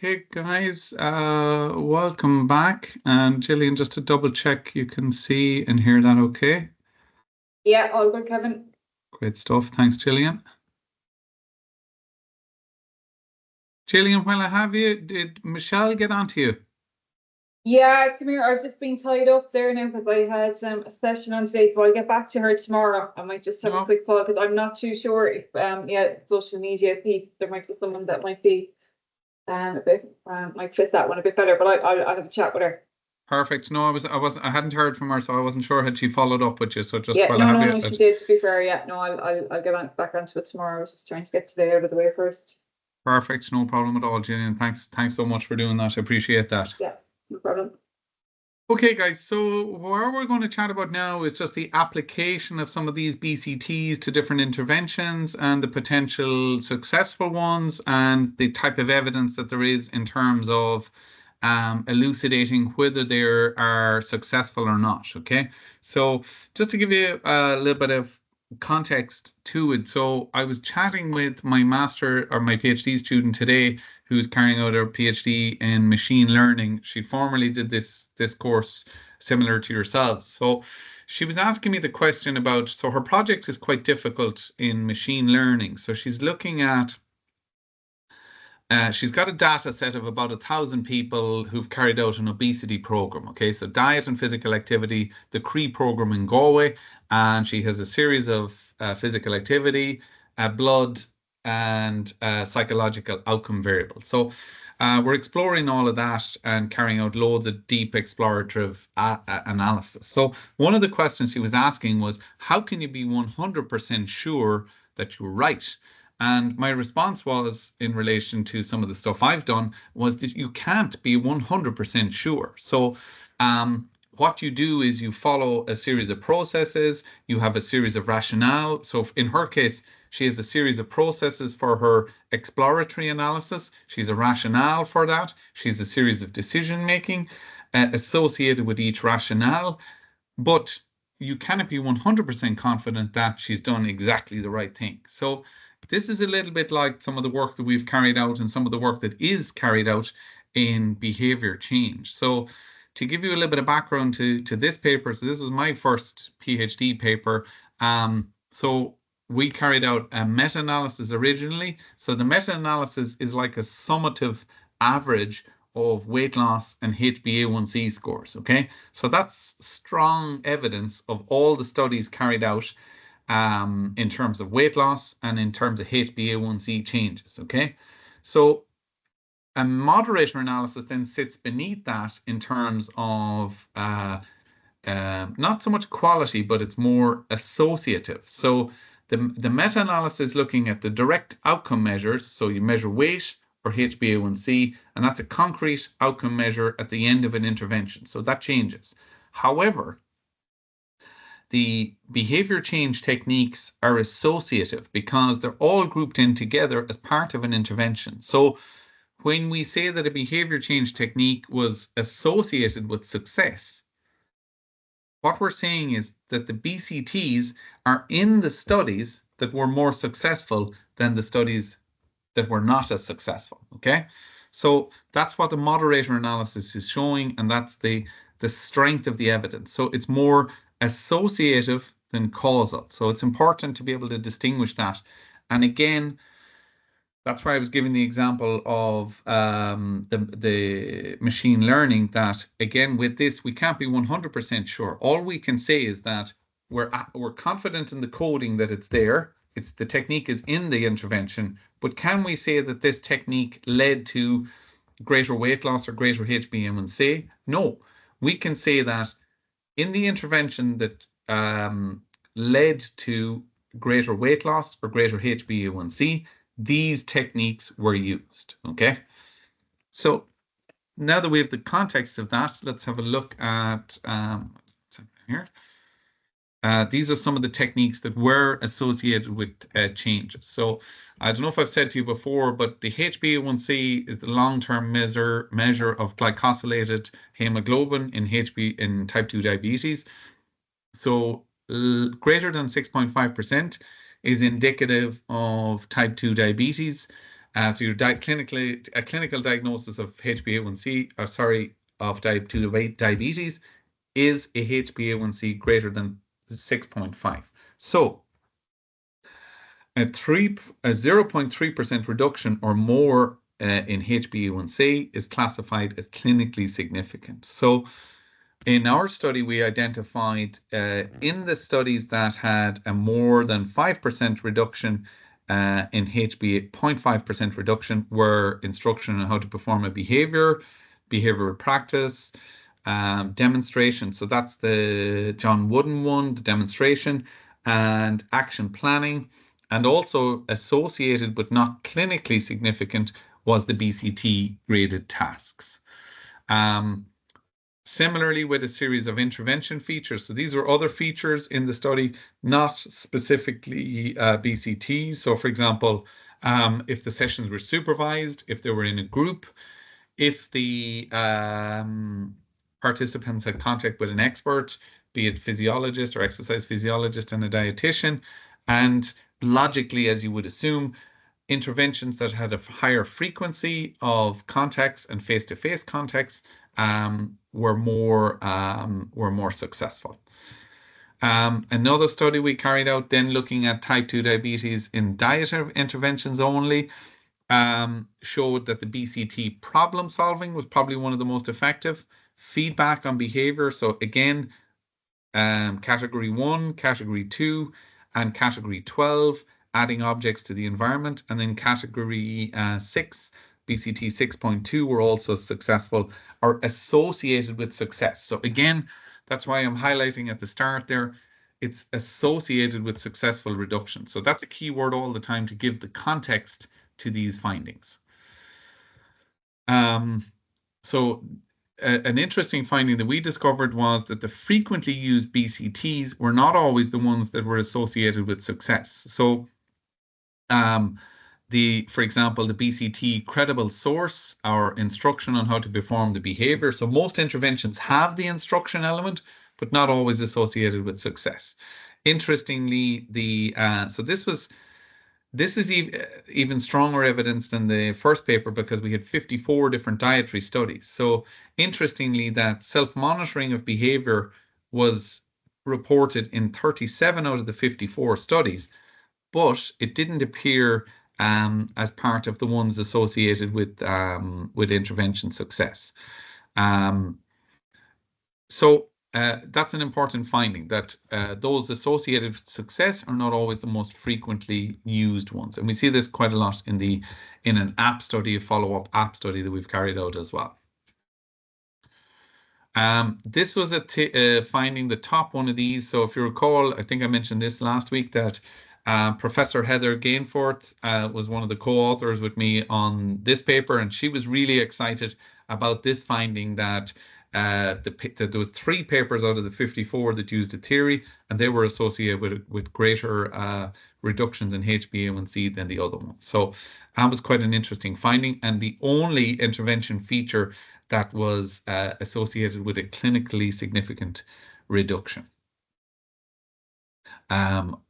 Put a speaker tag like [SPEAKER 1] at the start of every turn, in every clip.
[SPEAKER 1] Okay, guys, welcome back. And Gillian, just to double check, you can see and hear that okay?
[SPEAKER 2] Yeah, all good, Kevin.
[SPEAKER 1] Great stuff. Thanks, Gillian. Gillian, while I have you, did Michelle get onto you?
[SPEAKER 2] Yeah, come here. I've just been tied up there now because I had a session on today, so I'll get back to her tomorrow. I might just have a quick call because I'm not too sure if social media piece, there might be someone that might be a bit might fit that one a bit better, but I'll have a chat with her.
[SPEAKER 1] Perfect. No, I hadn't heard from her, so I wasn't sure had she followed up with you. So just
[SPEAKER 2] Yeah,
[SPEAKER 1] while I have you,
[SPEAKER 2] no, she did, to be fair. Yeah, no, I'll get back onto it tomorrow. I was just trying to get today out of the way first.
[SPEAKER 1] perfect. No problem at all, Gillian. Thanks so much for doing that. I appreciate that.
[SPEAKER 2] Yeah, no problem.
[SPEAKER 1] Okay, guys, so what we're going to chat about now is just the application of some of these BCTs to different interventions and the potential successful ones and the type of evidence that there is in terms of elucidating whether they are successful or not, okay? So just to give you a little bit of context to it. So I was chatting with my master or my PhD student today who's carrying out her PhD in machine learning. She formerly did this course similar to yourselves. So she was asking me the question about, so her project is quite difficult in machine learning. So she's looking at she's got a data set of about 1,000 people who've carried out an obesity program. Okay, so diet and physical activity, the CRE program in Galway, and she has a series of physical activity, blood, and psychological outcome variables. So we're exploring all of that and carrying out loads of deep explorative analysis. So one of the questions she was asking was, how can you be 100% sure that you're right? And my response was, in relation to some of the stuff I've done, was that you can't be 100% sure. So, what you do is you follow a series of processes, you have a series of rationale. So, in her case, she has a series of processes for her exploratory analysis. She's a rationale for that. She's a series of decision making associated with each rationale. But you cannot be 100% confident that she's done exactly the right thing. So, this is a little bit like some of the work that we've carried out and some of the work that is carried out in behavior change. So to give you a little bit of background to this paper, so this was my first PhD paper. So we carried out a meta-analysis originally. So the meta-analysis is like a summative average of weight loss and HbA1c scores, okay? So that's strong evidence of all the studies carried out in terms of weight loss and in terms of HbA1c changes, okay? So a moderator analysis then sits beneath that in terms of not so much quality, but it's more associative. So the meta-analysis looking at the direct outcome measures, so you measure weight or HbA1c, and that's a concrete outcome measure at the end of an intervention. So that changes. However, the behavior change techniques are associative because they're all grouped in together as part of an intervention. So when we say that a behavior change technique was associated with success, what we're saying is that the BCTs are in the studies that were more successful than the studies that were not as successful, okay? So that's what the moderator analysis is showing, and that's the strength of the evidence. So it's more associative than causal. So it's important to be able to distinguish that. And again, that's why I was giving the example of the machine learning, that again, with this, we can't be 100% sure. All we can say is that we're confident in the coding that it's there. It's the technique is in the intervention, but can we say that this technique led to greater weight loss or greater HbA1c? No, we can say that in the intervention that led to greater weight loss or greater HbA1c, these techniques were used, okay? So now that we have the context of that, let's have a look at here. These are some of the techniques that were associated with changes. So I don't know if I've said to you before, but the HbA1c is the long-term measure of glycosylated hemoglobin in type 2 diabetes. So greater than 6.5% is indicative of type 2 diabetes. So your clinical diagnosis of HbA1c, or sorry, of type 2 diabetes is a HbA1c greater than 6.5. So a 0.3% reduction or more in HbA1c is classified as clinically significant. So in our study, we identified in the studies that had a more than 5% reduction in HbA, 0.5% reduction were instruction on how to perform a behavioral practice, demonstration. So that's the John Wooden one, the demonstration, and action planning. And also associated but not clinically significant was the BCT graded tasks. Similarly, with a series of intervention features. So these were other features in the study, not specifically BCTs. So for example, if the sessions were supervised, if they were in a group, if the participants had contact with an expert, be it physiologist or exercise physiologist and a dietitian, and logically, as you would assume, interventions that had a higher frequency of contacts and face-to-face contacts were more successful. Another study we carried out then looking at type 2 diabetes in diet interventions only showed that the BCT problem solving was probably one of the most effective. Feedback on behavior. So again, category 1, category 2, and category 12, adding objects to the environment. And then category 6, BCT 6.2 were also successful or associated with success. So again, that's why I'm highlighting at the start there, it's associated with successful reduction. So that's a key word all the time to give the context to these findings. So an interesting finding that we discovered was that the frequently used BCTs were not always the ones that were associated with success. So for example, the BCT credible source or instruction on how to perform the behavior. So most interventions have the instruction element, but not always associated with success. Interestingly, so this is even stronger evidence than the first paper because we had 54 different dietary studies. So interestingly, that self-monitoring of behavior was reported in 37 out of the 54 studies, but it didn't appear as part of the ones associated with intervention success. So that's an important finding, that those associated with success are not always the most frequently used ones. And we see this quite a lot in an app study, a follow-up app study that we've carried out as well. This was finding, the top one of these. So if you recall, I think I mentioned this last week, that Professor Heather Gainforth was one of the co-authors with me on this paper, and she was really excited about this finding that there was 3 papers out of the 54 that used a theory, and they were associated with greater reductions in HbA1c than the other ones. So that was quite an interesting finding, and the only intervention feature that was associated with a clinically significant reduction.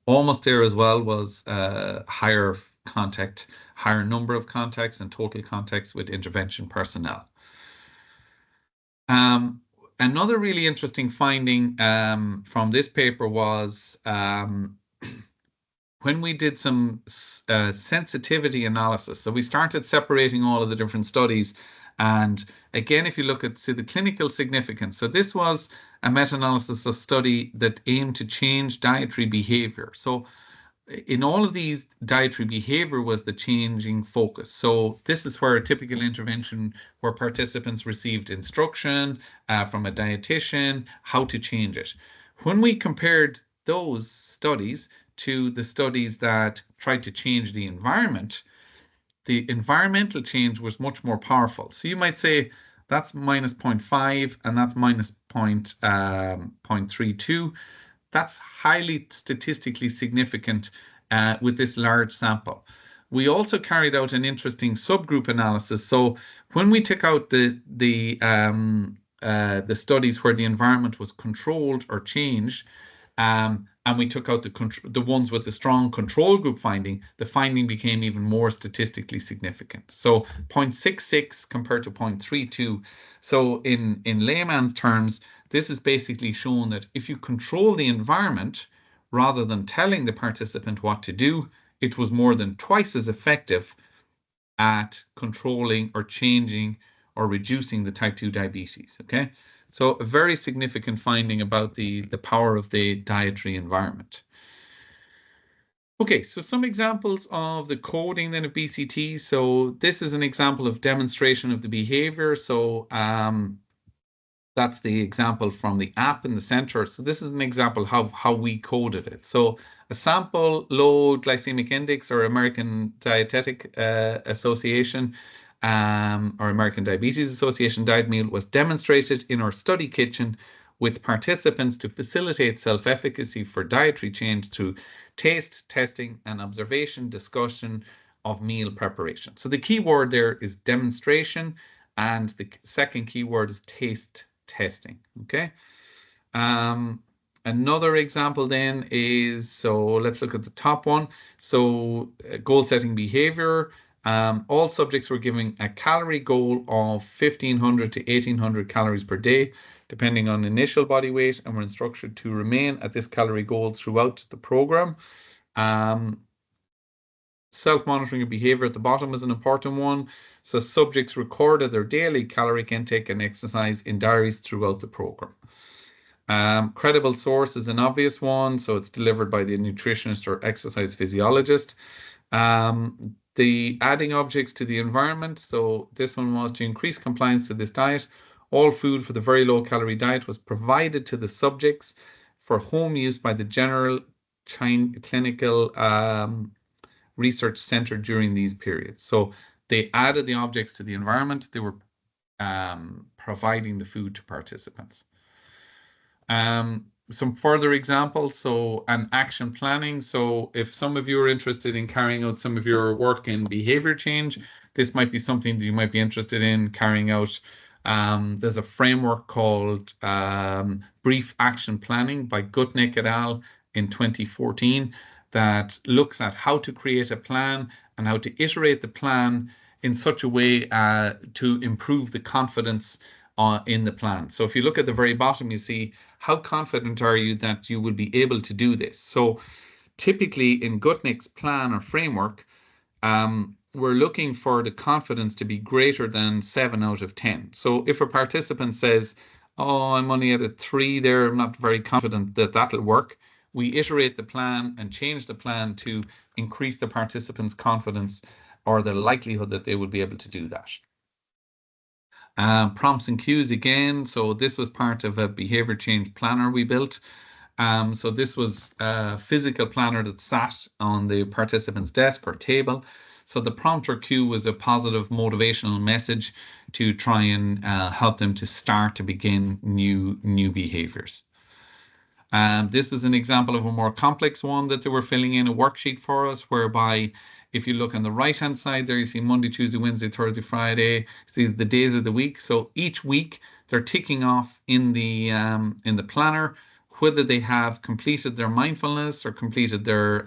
[SPEAKER 1] Almost there as well was higher number of contacts and total contacts with intervention personnel. Another really interesting finding from this paper was when we did some sensitivity analysis. So we started separating all of the different studies. And again, if you look at the clinical significance, so this was a meta-analysis of study that aimed to change dietary behavior. So in all of these, dietary behavior was the changing focus. So this is where a typical intervention where participants received instruction from a dietitian, how to change it. When we compared those studies to the studies that tried to change the environmental change was much more powerful. So you might say that's minus 0.5 and that's minus 0.32. That's highly statistically significant with this large sample. We also carried out an interesting subgroup analysis. So when we took out the studies where the environment was controlled or changed, and we took out the ones with the strong control group finding, the finding became even more statistically significant. So 0.66 compared to 0.32. So in layman's terms, this is basically showing that if you control the environment rather than telling the participant what to do, it was more than twice as effective at controlling or changing or reducing the type 2 diabetes. Okay, so a very significant finding about the power of the dietary environment. Okay, so some examples of the coding then of BCT. So this is an example of demonstration of the behavior. So that's the example from the app in the center. So this is an example of how we coded it. So a sample low glycemic index or American Dietetic Association or American Diabetes Association diet meal was demonstrated in our study kitchen with participants to facilitate self-efficacy for dietary change through taste, testing, and observation, discussion of meal preparation. So the key word there is demonstration, and the second key word is taste testing. Okay. Another example then is, so let's look at the top one. So goal setting behavior. All subjects were given a calorie goal of 1,500 to 1,800 calories per day, depending on initial body weight, and were instructed to remain at this calorie goal throughout the program. Self-monitoring of behavior at the bottom is an important one. So subjects recorded their daily caloric intake and exercise in diaries throughout the program. Credible source is an obvious one, so it's delivered by the nutritionist or exercise physiologist. The adding objects to the environment, so this one was to increase compliance to this diet. All food for the very low calorie diet was provided to the subjects for home use by the general clinical research center during these periods. So they added the objects to the environment. They were providing the food to participants. Some further examples, so an action planning. So if some of you are interested in carrying out some of your work in behavior change, this might be something that you might be interested in carrying out. There's a framework called Brief Action Planning by Gutnick et al. In 2014 that looks at how to create a plan and how to iterate the plan in such a way to improve the confidence in the plan. So if you look at the very bottom, you see how confident are you that you will be able to do this. So typically in Gutnick's plan or framework, we're looking for the confidence to be greater than 7 out of 10. So if a participant says, oh, I'm only at a 3 there, I'm not very confident that that'll work, we iterate the plan and change the plan to increase the participants' confidence or the likelihood that they will be able to do that. Prompts and cues again. So this was part of a behavior change planner we built. So this was a physical planner that sat on the participant's desk or table. So the prompt or cue was a positive motivational message to try and help them to start to begin new behaviors. This is an example of a more complex one that they were filling in a worksheet for us, whereby if you look on the right-hand side there, you see Monday, Tuesday, Wednesday, Thursday, Friday, see the days of the week. So each week they're ticking off in the planner whether they have completed their mindfulness or completed their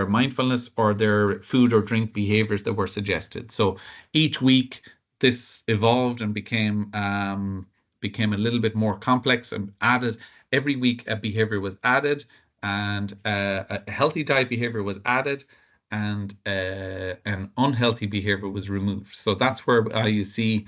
[SPEAKER 1] mindfulness or their food or drink behaviors that were suggested. So each week this evolved and became a little bit more complex and added. Every week a behavior was added, and a healthy diet behavior was added, and an unhealthy behavior was removed. So that's where you see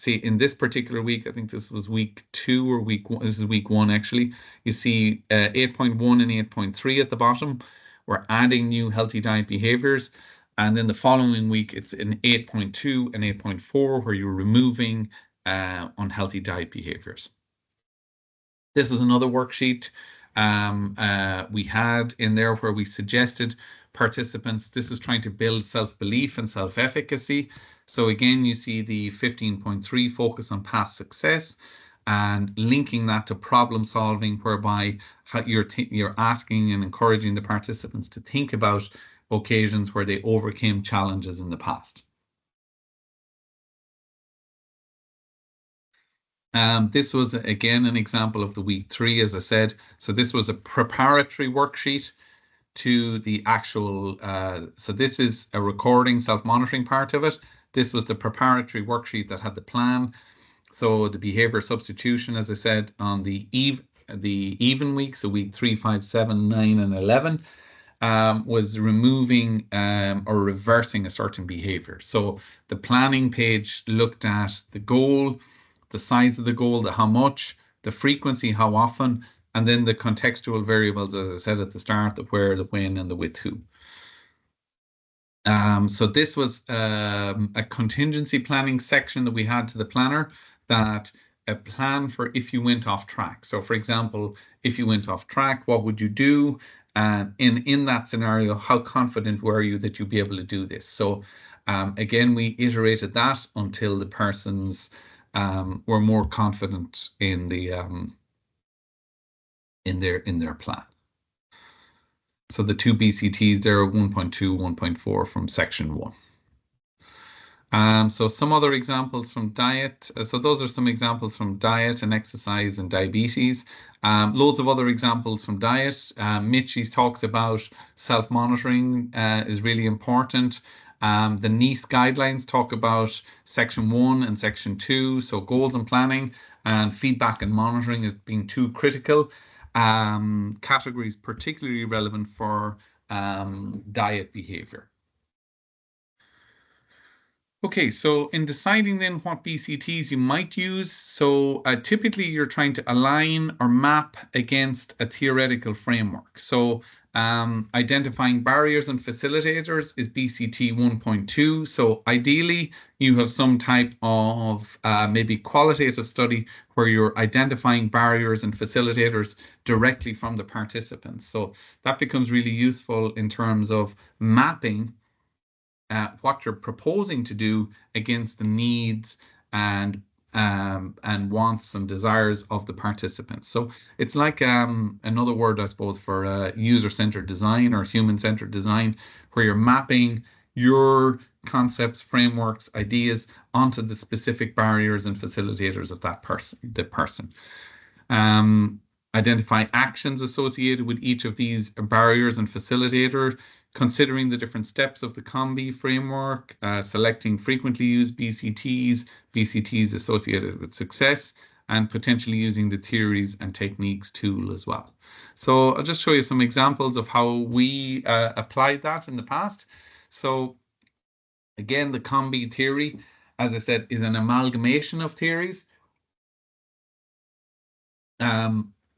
[SPEAKER 1] in this particular week, I think this was week 2 or week 1. This is week 1 actually. You see 8.1 and 8.3 at the bottom. We're adding new healthy diet behaviors. And then the following week, it's in 8.2 and 8.4 where you're removing unhealthy diet behaviors. This was another worksheet we had in there where we suggested participants. This is trying to build self-belief and self-efficacy. So again, you see the 15.3 focus on past success and linking that to problem solving, whereby you're asking and encouraging the participants to think about occasions where they overcame challenges in the past. This was again an example of the week 3, as I said. So this was a preparatory worksheet to the actual, so this is a recording, self-monitoring part of it. This was the preparatory worksheet that had the plan. So the behavior substitution, as I said, on the even week, so week 3, 5, 7, 9, and 11, was removing or reversing a certain behavior. So the planning page looked at the goal, the size of the goal, the how much, the frequency, how often, and then the contextual variables, as I said at the start, the where, the when, and the with who. So this was a contingency planning section that we had to the planner, that a plan for if you went off track. So for example, if you went off track, what would you do? And in that scenario, how confident were you that you'd be able to do this? So again, we iterated that until the persons were more confident in the in their plan. So the 2 BCTs there are 1.2, 1.4 from section 1. So some other examples from diet. So those are some examples from diet and exercise and diabetes. Loads of other examples from diet. Mitchie's talks about self-monitoring is really important. The NICE guidelines talk about section 1 and section 2. So goals and planning and feedback and monitoring as being 2 critical categories, particularly relevant for diet behavior. Okay, so in deciding then what BCTs you might use, so typically you're trying to align or map against a theoretical framework. So identifying barriers and facilitators is BCT 1.2. So ideally you have some type of maybe qualitative study where you're identifying barriers and facilitators directly from the participants. So that becomes really useful in terms of mapping what you're proposing to do against the needs and wants and desires of the participants. So it's like another word, I suppose, for user-centered design or human-centered design, where you're mapping your concepts, frameworks, ideas onto the specific barriers and facilitators of that person, the person. Identify actions associated with each of these barriers and facilitators, considering the different steps of the COM-B framework, selecting frequently used BCTs, BCTs associated with success, and potentially using the theories and techniques tool as well. So I'll just show you some examples of how we applied that in the past. So again, the COM-B theory, as I said, is an amalgamation of theories.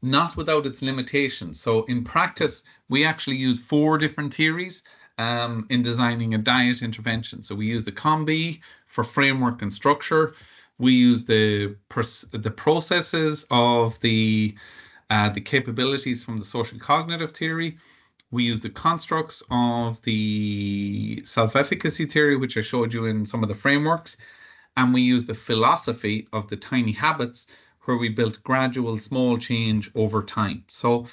[SPEAKER 1] Not without its limitations. So in practice, we actually use 4 different theories in designing a diet intervention. So we use the COM-B for framework and structure. We use the processes of the capabilities from the social cognitive theory. We use the constructs of the self-efficacy theory, which I showed you in some of the frameworks. And we use the philosophy of the tiny habits, where we built gradual small change over time. So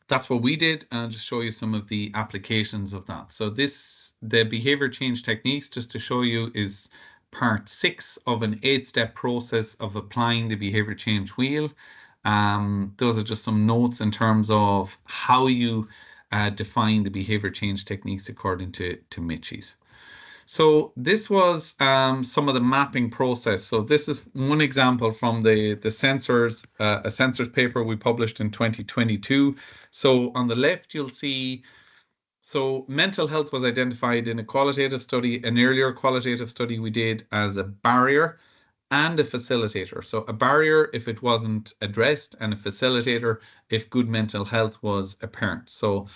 [SPEAKER 1] that's what we did, and I'll just show you some of the applications of that. So the behavior change techniques, just to show you, is part 6 of an 8-step process of applying the behavior change wheel. Those are just some notes in terms of how you define the behavior change techniques according to Mitchie's. So this was some of the mapping process. So this is one example from the sensors, a sensors paper we published in 2022. So on the left, you'll see, so mental health was identified in a qualitative study, an earlier qualitative study we did, as a barrier and a facilitator. So a barrier if it wasn't addressed, and a facilitator if good mental health was apparent. So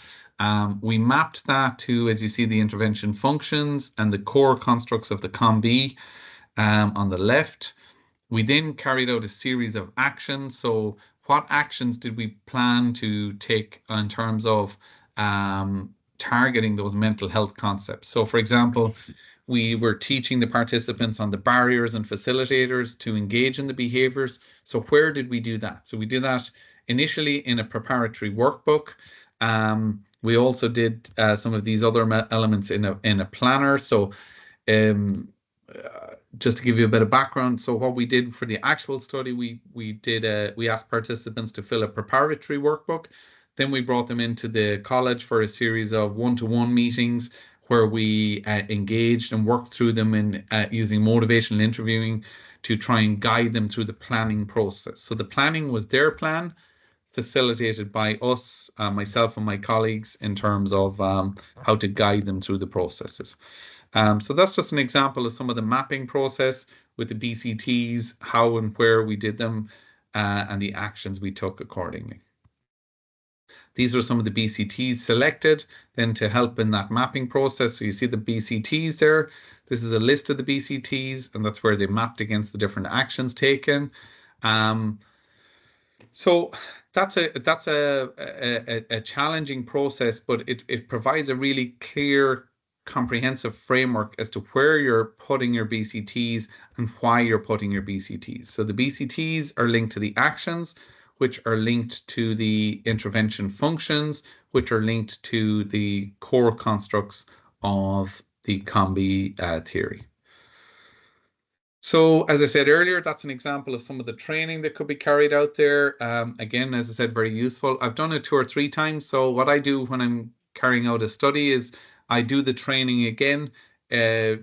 [SPEAKER 1] we mapped that to, as you see, the intervention functions and the core constructs of the COM-B on the left. We then carried out a series of actions. So what actions did we plan to take in terms of targeting those mental health concepts? So for example, we were teaching the participants on the barriers and facilitators to engage in the behaviors. So where did we do that? So we did that initially in a preparatory workbook. We also did some of these other elements in a planner. So just to give you a bit of background, so what we did for the actual study, we asked participants to fill a preparatory workbook. Then we brought them into the college for a series of one-to-one meetings where we engaged and worked through them in using motivational interviewing to try and guide them through the planning process. So the planning was their plan, facilitated by us, myself and my colleagues, in terms of how to guide them through the processes. So that's just an example of some of the mapping process with the BCTs, how and where we did them, and the actions we took accordingly. These are some of the BCTs selected then to help in that mapping process. So you see the BCTs there. This is a list of the BCTs, and that's where they mapped against the different actions taken. So that's a challenging process, but it provides a really clear, comprehensive framework as to where you're putting your BCTs and why you're putting your BCTs. So the BCTs are linked to the actions, which are linked to the intervention functions, which are linked to the core constructs of the COM-B theory. So as I said earlier, that's an example of some of the training that could be carried out there. Again, as I said, very useful. I've done it 2 or 3 times. So what I do when I'm carrying out a study is I do the training again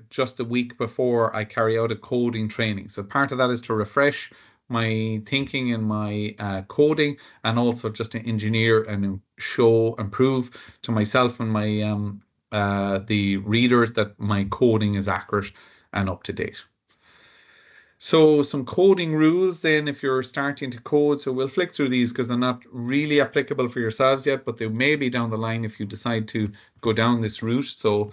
[SPEAKER 1] just a week before I carry out a coding training. So part of that is to refresh my thinking and my coding, and also just to engineer and show and prove to myself and my the readers that my coding is accurate and up to date. So some coding rules then if you're starting to code. So we'll flick through these because they're not really applicable for yourselves yet, but they may be down the line if you decide to go down this route. So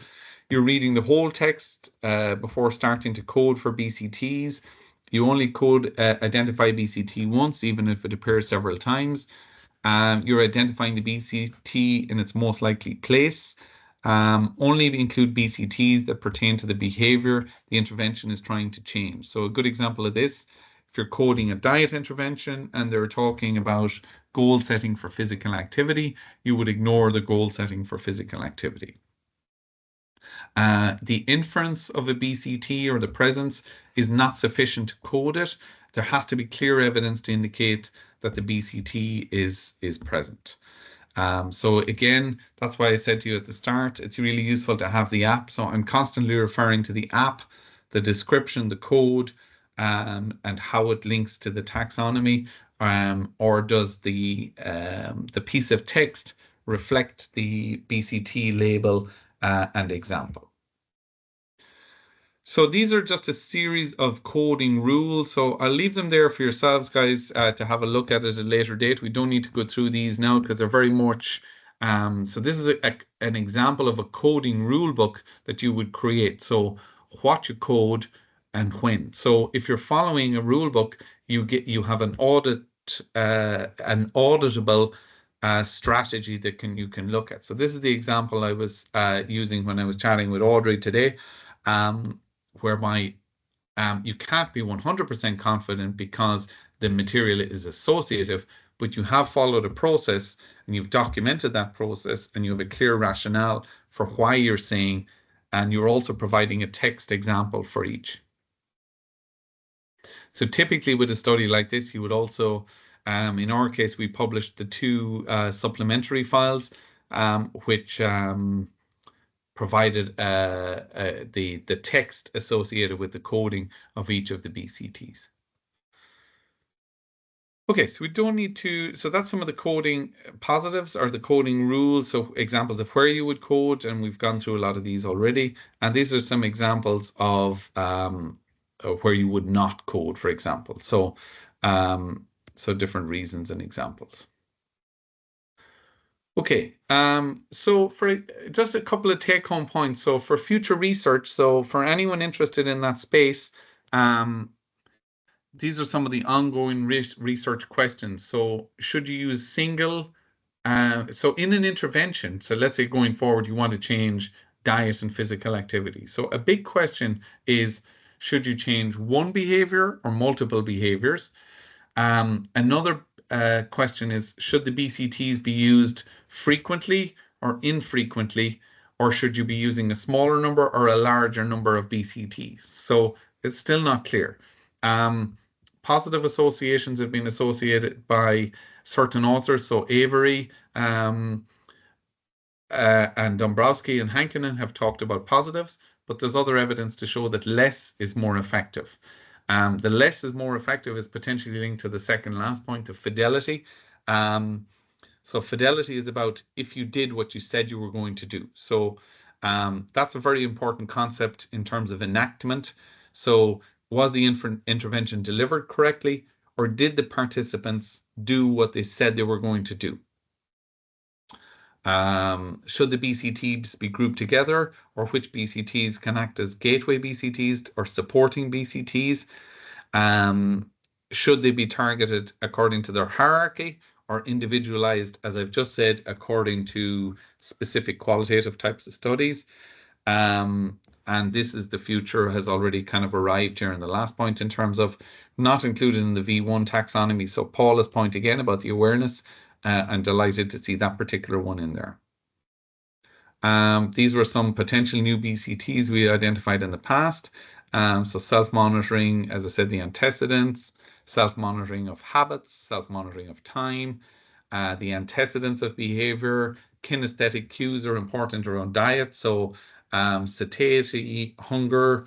[SPEAKER 1] you're reading the whole text before starting to code for BCTs. You only identify BCT once, even if it appears several times. You're identifying the BCT in its most likely place. Only include BCTs that pertain to the behavior the intervention is trying to change. So a good example of this, if you're coding a diet intervention and they're talking about goal setting for physical activity, you would ignore the goal setting for physical activity. The inference of a BCT or the presence is not sufficient to code it. There has to be clear evidence to indicate that the BCT is present. So again, that's why I said to you at the start, it's really useful to have the app. So I'm constantly referring to the app, the description, the code, and how it links to the taxonomy, or does the piece of text reflect the BCT label and example. So these are just a series of coding rules. So I'll leave them there for yourselves, guys, to have a look at at a later date. We don't need to go through these now because they're very much. So this is an example of a coding rule book that you would create. So what you code and when. So if you're following a rule book, you have an auditable strategy that you can look at. So this is the example I was using when I was chatting with Audrey today. Whereby you can't be 100% confident because the material is associative, but you have followed a process and you've documented that process and you have a clear rationale for why you're saying, and you're also providing a text example for each. So typically with a study like this, you would also, in our case, we published the 2 supplementary files, which provided the text associated with the coding of each of the BCTs. Okay, so we don't need to, so that's some of the coding positives or the coding rules. So examples of where you would code, and we've gone through a lot of these already. And these are some examples of where you would not code, for example. So, so different reasons and examples. Okay, so for just a couple of take-home points. So for future research, so for anyone interested in that space, these are some of the ongoing research questions. So should you use single, so in an intervention, so let's say going forward, you want to change diet and physical activity. So a big question is, should you change one behavior or multiple behaviors? Another question is, should the BCTs be used frequently or infrequently, or should you be using a smaller number or a larger number of BCTs? So It's still not clear. Positive associations have been associated by certain authors. So Avery and Dombrowski and Hankinen have talked about positives, but there's other evidence to show that less is more effective. The less is more effective is potentially linked to the second last point of fidelity. So fidelity is about if you did what you said you were going to do. So that's a very important concept in terms of enactment. So was the intervention delivered correctly, or did the participants do what they said they were going to do? Should the BCTs be grouped together, or which BCTs can act as gateway BCTs or supporting BCTs? Should they be targeted according to their hierarchy or individualized, as I've just said, according to specific qualitative types of studies? And this is the future has already kind of arrived here in the last point in terms of not included in the V1 taxonomy. So Paula's point again about the awareness, I'm delighted to see that particular one in there. These were some potential new BCTs we identified in the past. So self-monitoring, as I said, the antecedents, self-monitoring of habits, self-monitoring of time, the antecedents of behavior, kinesthetic cues are important around diet. So satiety, hunger,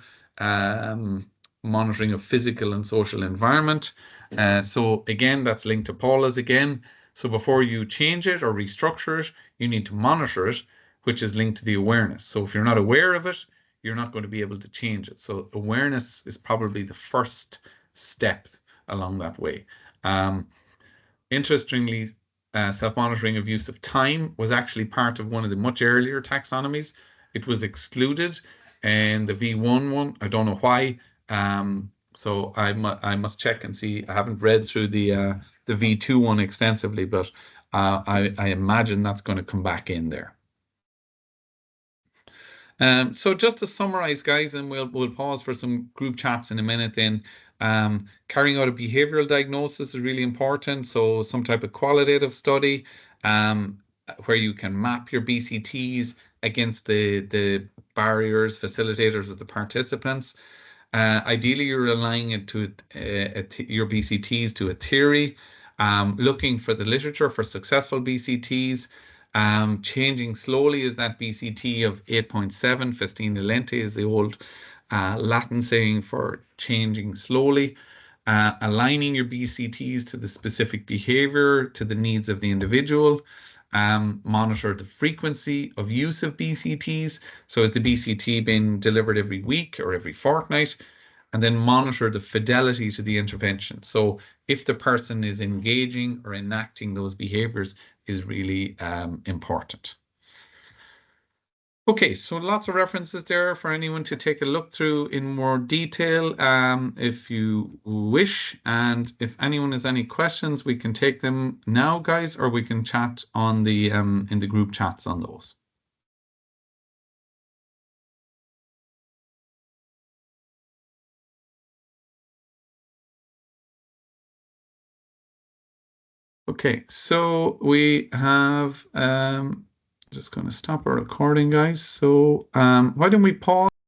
[SPEAKER 1] monitoring of physical and social environment. So again, that's linked to Paula's again. So before you change it or restructure it, you need to monitor it, which is linked to the awareness. So if you're not aware of it, you're not going to be able to change it. So awareness is probably the first step along that way. Interestingly, self-monitoring of use of time was actually part of one of the much earlier taxonomies. It was excluded in the V1 one. I don't know why. So I must check and see. I haven't read through the V2 one extensively, but I imagine that's going to come back in there. So just to summarize, guys, and we'll pause for some group chats in a minute then. Carrying out a behavioral diagnosis is really important. So some type of qualitative study where you can map your BCTs against the barriers, facilitators of the participants. Ideally, you're relying it to your BCTs to a theory, looking for the literature for successful BCTs. Changing slowly is that BCT of 8.7. Festina lente is the old Latin saying for changing slowly. Aligning your BCTs to the specific behavior, to the needs of the individual. Monitor the frequency of use of BCTs. So is the BCT being delivered every week or every fortnight? And then monitor the fidelity to the intervention. So if the person is engaging or enacting those behaviors is really important. Okay, so lots of references there for anyone to take a look through in more detail if you wish. And if anyone has any questions, we can take them now, guys, or we can chat on the in the group chats on those. Okay, so we have just going to stop our recording, guys. So why don't we pause?